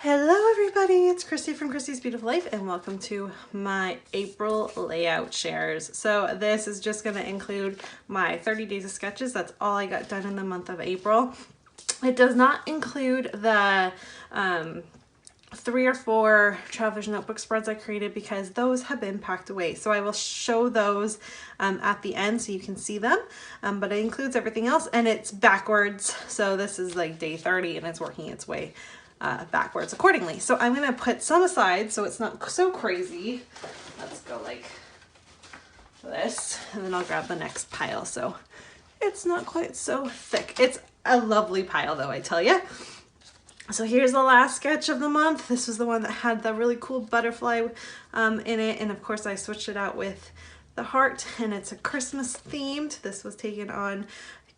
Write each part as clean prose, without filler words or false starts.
Hello everybody, it's Christy from Christy's Beautiful Life and welcome to my April layout shares. So this is just going to include my 30 days of sketches. That's all I got done in the month of April. It does not include the 3 or 4 Travel Vision notebook spreads I created because those have been packed away. So I will show those at the end so you can see them, but it includes everything else and it's backwards. So this is like day 30 and it's working its way backwards accordingly. So I'm going to put some aside so it's not so crazy. Let's go like this and then I'll grab the next pile so it's not quite so thick. It's a lovely pile though, I tell you. So here's the last sketch of the month. This was the one that had the really cool butterfly in it, and of course I switched it out with the heart and it's a Christmas themed. This was taken on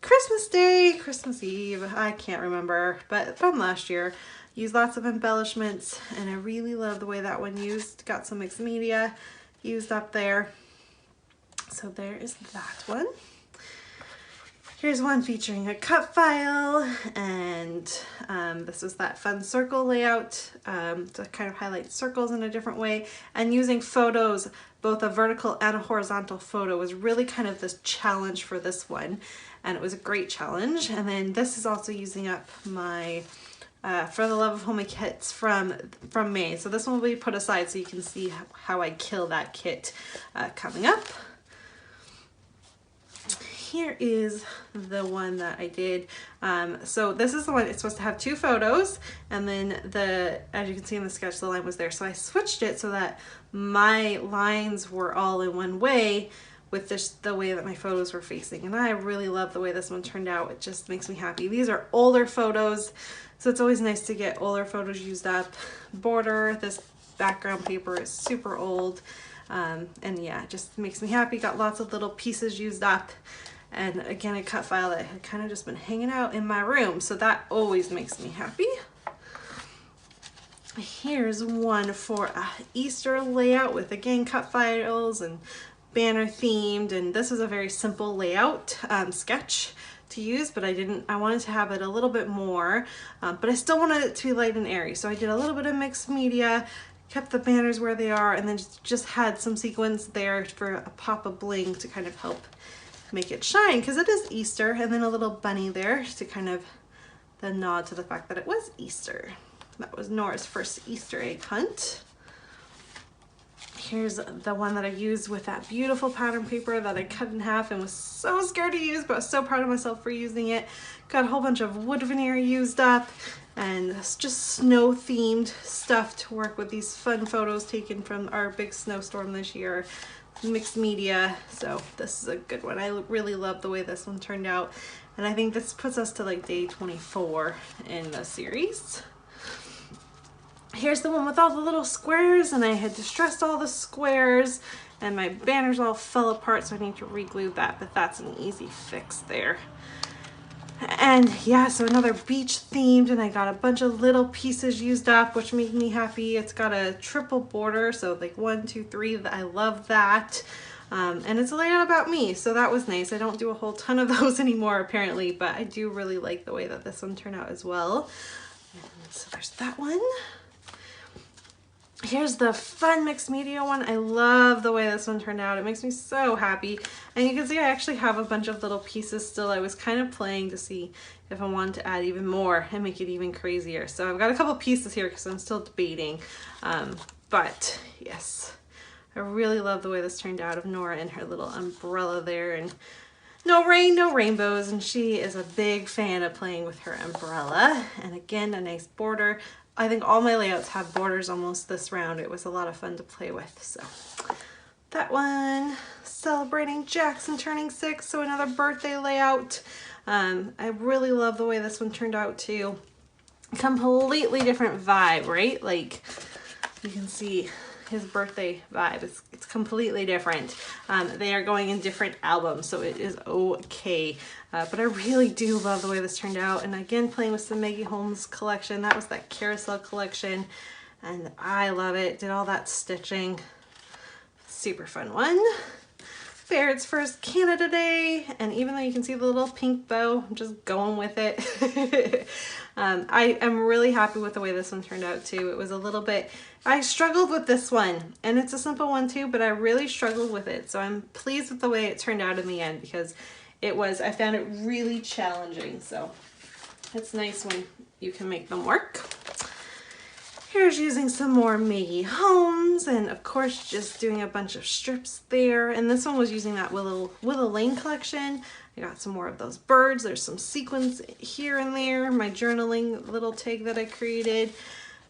Christmas Day, Christmas Eve, I can't remember, but from last year. Used lots of embellishments and I really love the way that one used. Got some mixed media used up there. So there is that one. Here's one featuring a cut file and this was that fun circle layout to kind of highlight circles in a different way, and using photos, both a vertical and a horizontal photo was really kind of this challenge for this one, and it was a great challenge. And then this is also using up my For the Love of Homemade kits from May. So this one will be put aside so you can see how I kill that kit coming up. Here is the one that I did. So this is the one, it's supposed to have 2 photos and then as you can see in the sketch, the line was there. So I switched it so that my lines were all in one way with the way that my photos were facing. And I really love the way this one turned out. It just makes me happy. These are older photos, so it's always nice to get older photos used up. Border, this background paper is super old. And yeah, it just makes me happy. Got lots of little pieces used up. And again, a cut file that had kind of just been hanging out in my room. So that always makes me happy. Here's one for a Easter layout with, again, cut files and banner themed. And this was a very simple layout sketch to use, but I wanted to have it a little bit more, but I still wanted it to be light and airy. So I did a little bit of mixed media, kept the banners where they are, and then just had some sequins there for a pop of bling to kind of help make it shine because it is Easter, and then a little bunny there to kind of the nod to the fact that it was Easter. That was Nora's first Easter egg hunt. Here's the one that I used with that beautiful pattern paper that I cut in half and was so scared to use, but I was so proud of myself for using it. Got a whole bunch of wood veneer used up and just snow themed stuff to work with these fun photos taken from our big snowstorm this year. Mixed media, so this is a good one. I really love the way this one turned out, and I think this puts us to like day 24 in the series. Here's the one with all the little squares, and I had distressed all the squares and my banners all fell apart, so I need to re-glue that, but that's an easy fix there. And yeah, so another beach themed, and I got a bunch of little pieces used up, which made me happy. It's got a triple border, so like 1, 2, 3, I love that. And it's a layout about me, so that was nice. I don't do a whole ton of those anymore apparently, but I do really like the way that this one turned out as well. And so there's that one. Here's the fun mixed media one. I love the way this one turned out. It makes me so happy. And you can see I actually have a bunch of little pieces still. I was kind of playing to see if I wanted to add even more and make it even crazier. So I've got a couple pieces here because I'm still debating. But yes, I really love the way this turned out of Nora and her little umbrella there. And no rain, no rainbows. And she is a big fan of playing with her umbrella. And again, a nice border. I think all my layouts have borders almost this round. It was a lot of fun to play with. So that one, celebrating Jackson turning 6, so another birthday layout. I really love the way this one turned out too. Completely different vibe, right? Like you can see his birthday vibe. It's completely different. They are going in different albums, so it is okay. But I really do love the way this turned out. And again, playing with some Maggie Holmes collection. That was that carousel collection, and I love it. Did all that stitching. Super fun one. Barrett's first Canada Day, and even though you can see the little pink bow, I'm just going with it. I am really happy with the way this one turned out too. It was a little bit, I struggled with this one, and it's a simple one too, but I really struggled with it. So I'm pleased with the way it turned out in the end, because I found it really challenging. So it's nice when you can make them work. Here's using some more Maggie Holmes, and of course just doing a bunch of strips there. And this one was using that Willow Lane collection. I got some more of those birds. There's some sequins here and there, my journaling little tag that I created.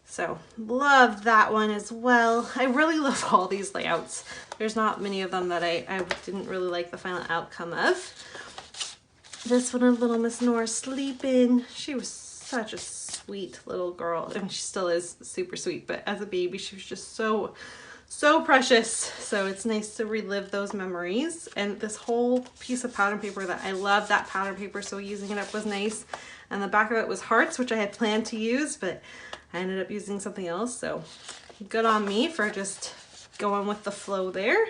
So love that one as well. I really love all these layouts. There's not many of them that I didn't really like the final outcome of. This one, a little Miss Nora sleeping. She was such a sweet little girl. I mean, she still is super sweet, but as a baby, she was just so precious. So it's nice to relive those memories. And this whole piece of pattern paper, that I love that pattern paper, so using it up was nice. And the back of it was hearts, which I had planned to use, but I ended up using something else. So good on me for just going with the flow there.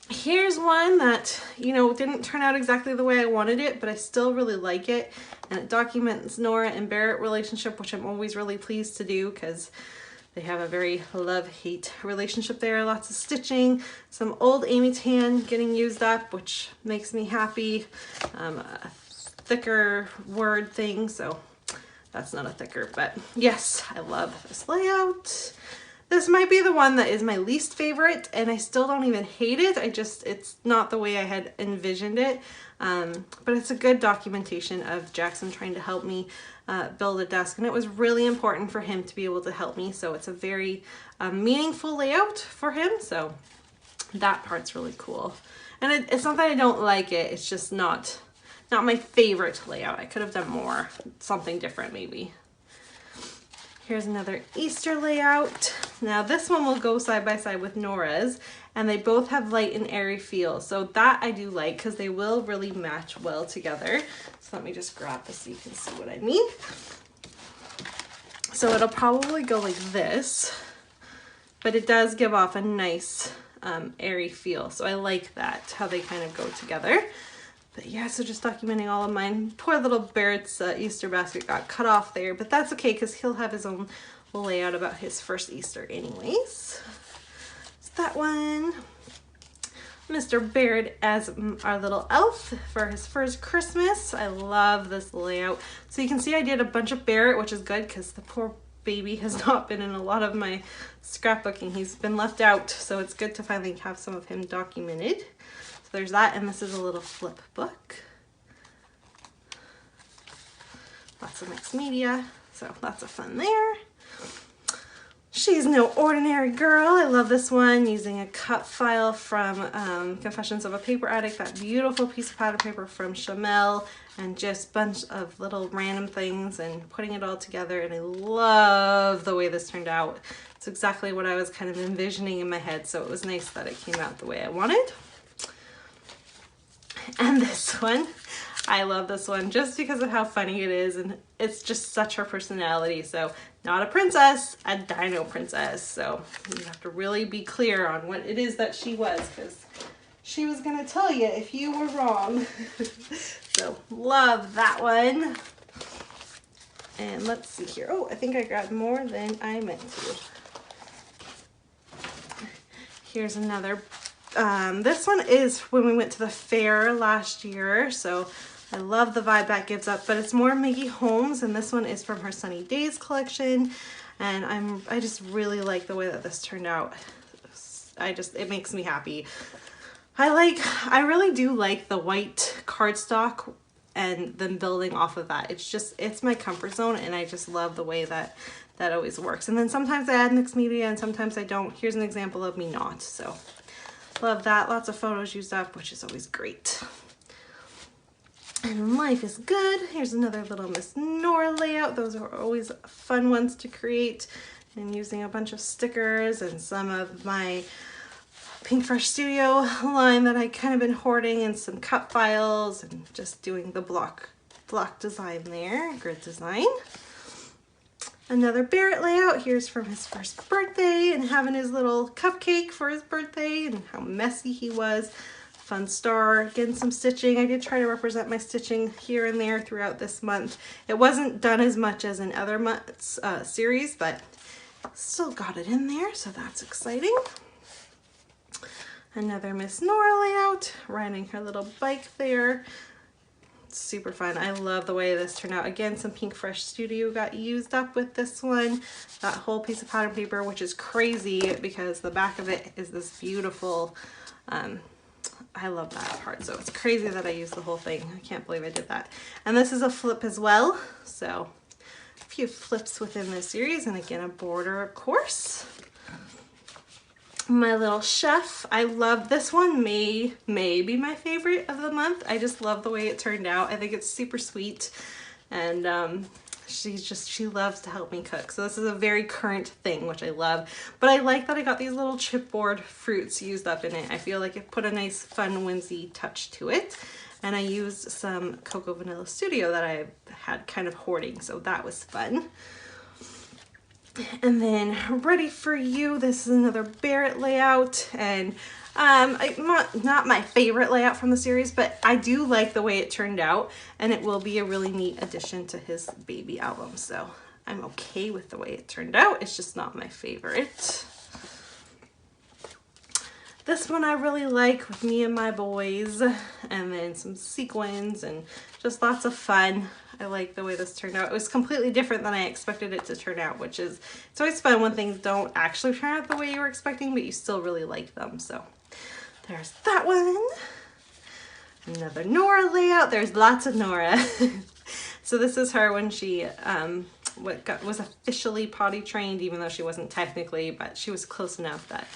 Here's one that, you know, didn't turn out exactly the way I wanted it, but I still really like it. And it documents Nora and Barrett relationship, which I'm always really pleased to do because they have a very love-hate relationship there. Lots of stitching, some old Amy Tan getting used up, which makes me happy. A thicker word thing, so that's not a thicker, but yes, I love this layout. This might be the one that is my least favorite, and I still don't even hate it. It's not the way I had envisioned it, but it's a good documentation of Jackson trying to help me build a desk, and it was really important for him to be able to help me, so it's a very meaningful layout for him, so that part's really cool. And it's not that I don't like it, it's just not my favorite layout. I could have done more, something different maybe. Here's another Easter layout. Now this one will go side by side with Nora's, and they both have light and airy feel. So that I do like because they will really match well together. So let me just grab this so you can see what I mean. So it'll probably go like this, but it does give off a nice airy feel. So I like that, how they kind of go together. But yeah, so just documenting all of mine. Poor little Barrett's Easter basket got cut off there, but that's okay because he'll have his own layout about his first Easter anyways. So that one. Mr. Barrett as our little elf for his first Christmas. I love this layout. So you can see I did a bunch of Barrett, which is good because the poor baby has not been in a lot of my scrapbooking. He's been left out, so it's good to finally have some of him documented. There's that, and this is a little flip book. Lots of mixed media, so lots of fun there. She's No Ordinary Girl. I love this one, using a cut file from Confessions of a Paper Addict, that beautiful piece of pattern paper from Chamel, and just a bunch of little random things and putting it all together, and I love the way this turned out. It's exactly what I was kind of envisioning in my head, so it was nice that it came out the way I wanted. And this one, I love this one just because of how funny it is, and it's just such her personality. So not a princess, a dino princess. So you have to really be clear on what it is that she was, because she was gonna tell you if you were wrong. So love that one. And let's see here. Oh, I think I grabbed more than I meant to. Here's another. This one is when we went to the fair last year, so I love the vibe that gives up, but it's more Maggie Holmes, and this one is from her Sunny Days collection, and I just really like the way that this turned out. It makes me happy. I really do like the white cardstock and then building off of that. It's my comfort zone, and I just love the way that always works. And then sometimes I add mixed media and sometimes I don't. Here's an example of me not, so love that. Lots of photos used up, which is always great. And life is good. Here's another little Miss Nora layout. Those are always fun ones to create. And using a bunch of stickers and some of my Pink Fresh Studio line that I kind of been hoarding, and some cut files, and just doing the block design there, grid design. Another Barrett layout. Here's from his first birthday and having his little cupcake for his birthday and how messy he was. Fun star, getting some stitching. I did try to represent my stitching here and there throughout this month. It wasn't done as much as in other months series, but still got it in there, so that's exciting. Another Miss Nora layout, riding her little bike there. Super fun. I love the way this turned out. Again, some Pink Fresh Studio got used up with this one. That whole piece of pattern paper, which is crazy because the back of it is this beautiful, I love that part. So it's crazy that I used the whole thing. I can't believe I did that. And this is a flip as well. So a few flips within this series, and again, a border, of course. My little chef, I love this one. May be my favorite of the month. I just love the way it turned out. I think it's super sweet, and she loves to help me cook. So this is a very current thing, which I love. But I like that I got these little chipboard fruits used up in it. I feel like it put a nice, fun, whimsy touch to it. And I used some Cocoa Vanilla Studio that I had kind of hoarding, so that was fun. And then Ready for You, this is another Barrett layout, and not my favorite layout from the series, but I do like the way it turned out, and it will be a really neat addition to his baby album, so I'm okay with the way it turned out. It's just not my favorite. This one I really like, with Me and My Boys, and then some sequins and just lots of fun. I like the way this turned out. It was completely different than I expected it to turn out, which is, it's always fun when things don't actually turn out the way you were expecting, but you still really like them. So there's that one. Another Nora layout. There's lots of Nora. So this is her when she was officially potty trained, even though she wasn't technically, but she was close enough that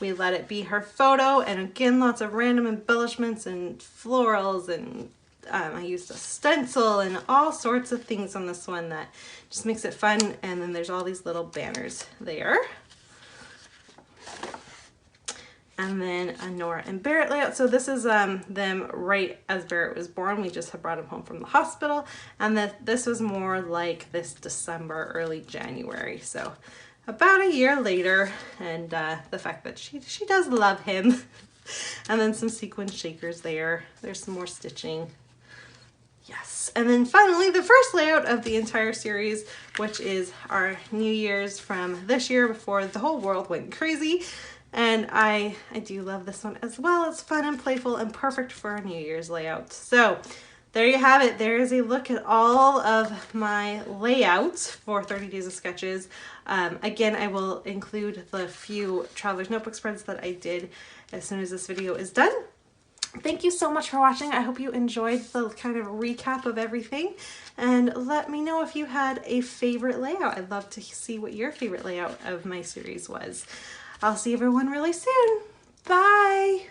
we let it be her photo. And again, lots of random embellishments and florals, and I used a stencil and all sorts of things on this one that just makes it fun. And then there's all these little banners there. And then a Nora and Barrett layout. So this is them right as Barrett was born. We just had brought him home from the hospital. And this was more like this December, early January. So about a year later, and the fact that she does love him. And then some sequin shakers there. There's some more stitching. Yes, and then finally the first layout of the entire series, which is our New Year's from this year before the whole world went crazy. And I do love this one as well. It's fun and playful and perfect for a New Year's layout. So there you have it. There is a look at all of my layouts for 30 Days of Sketches. Again, I will include the few Traveler's Notebook spreads that I did as soon as this video is done. Thank you so much for watching. I hope you enjoyed the kind of recap of everything, and let me know if you had a favorite layout. I'd love to see what your favorite layout of my series was. I'll see everyone really soon. Bye!